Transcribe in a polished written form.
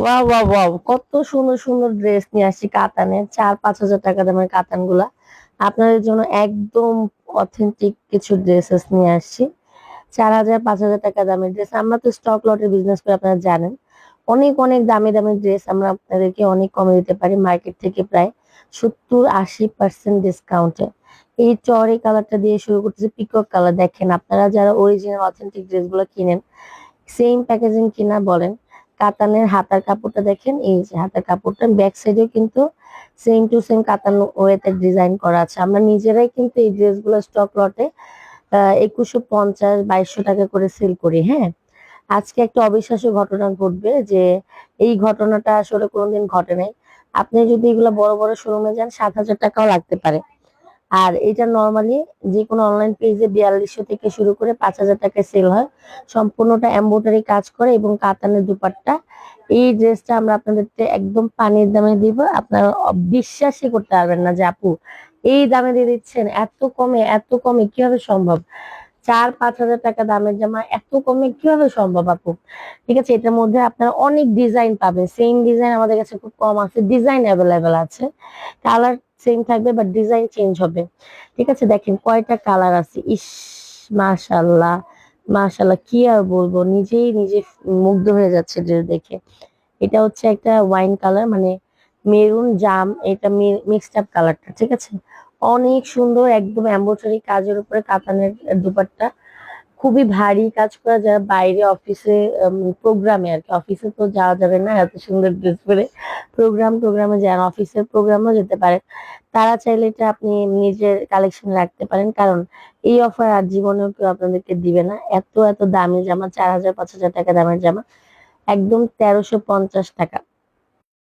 Wow wow wow, কত সুন্দর সুন্দর ড্রেস নিয়ে আসছি কাতানের, 4-5 হাজার টাকা দামের কাতান গুলা আপনাদের জন্য একদম অথেন্টিক কিছু ড্রেসেস নিয়ে আসছি। 4,000-5,000 টাকা দামের ড্রেস। আমরা তো স্টক লটের বিজনেস করে, আপনারা জানেন অনেক অনেক দামি দামি ড্রেস আমরা আপনাদেরকে অনেক কমে দিতে পারি, মার্কেট থেকে প্রায় 70-80% ডিসকাউন্টে। এই চড়ি কালারটা দিয়ে শুরু করতেছে, পিকক কালার। দেখেন আপনারা যারা অরিজিনাল অথেন্টিক ড্রেস গুলো কিনেন, সেম প্যাকেজিং কিনা বলেন, কাতানের হাতার কাপড়টা দেখেন, এই যে হাতার কাপড়টা ব্যাক সাইডেও কিন্তু সেম টু সেম কাতান ওয়েতে ডিজাইন করা আছে। আমরা নিজেরাই কিন্তু এই ড্রেসগুলো স্টক লটে 2150-2200 টাকা করে সেল করি। হ্যাঁ, আজকে একটা অবিশ্বাস্য ঘটনা ঘটবে, যে এই ঘটনাটা আসলে কোনোদিন ঘটে নাই। আপনি যদি এগুলো বড় বড় শোরুমে যান, 7,000 টাকাও লাগতে পারে। আর এটা নর্মালি যে কোনো অনলাইন পেজে 4200 থেকে শুরু করে 5,000 টাকায় সেল হয়। সম্পূর্ণটা এমব্রয়ডারি কাজ করে এবং কাতানের দুপাট্টা। এই ড্রেসটা আমরা আপনাদেরকে একদম পানির দামে দিব। আপনারা বিশ্বাসই করতে পারবেন না যে আপু এই দামে দিয়ে দিচ্ছেন, এত কমে, এত কমে কিভাবে সম্ভব? 4-5 হাজার টাকা দামের জামা এত কমে কিভাবে সম্ভব আপু? ঠিক আছে, এটার মধ্যে আপনারা অনেক ডিজাইন পাবেন। সেম ডিজাইন আমাদের কাছে খুব কম আছে, ডিজাইন অ্যাভেলেবেল আছে। কালার সেম থাকবে বাট ডিজাইন চেঞ্জ হবে। ঠিক আছে, দেখেন কয়টা কালার আছে। ইস, মাশাল্লাহ মাশাল্লাহ, কি আর বলবো, নিজেই নিজে মুগ্ধ হয়ে যাচ্ছে ড্রেস দেখে। এটা হচ্ছে একটা ওয়াইন কালার, মানে মেরুন জাম, এটা মিক্সড আপ কালারটা। ঠিক আছে, অনেক সুন্দর, একদম এমব্রয়ডারি কাজের উপরে কাতানের দুপাট্টা। খুবই ভারী কাজ করা, যারা বাইরে অফিসে প্রোগ্রামে আর কি, অফিসে তো যাওয়া যাবে না এত সুন্দর ড্রেস পরে, প্রোগ্রামে যান, অফিসের প্রোগ্রামও যেতে পারেন, তারা চাইলে এটা আপনি নিজের কালেকশন রাখতে পারেন। কারণ এই অফার আর জীবনেও কেউ আপনাদেরকে দিবে না। এত এত দামি জামা, 4,000-5,000 টাকা দামের জামা একদম 1350 টাকা।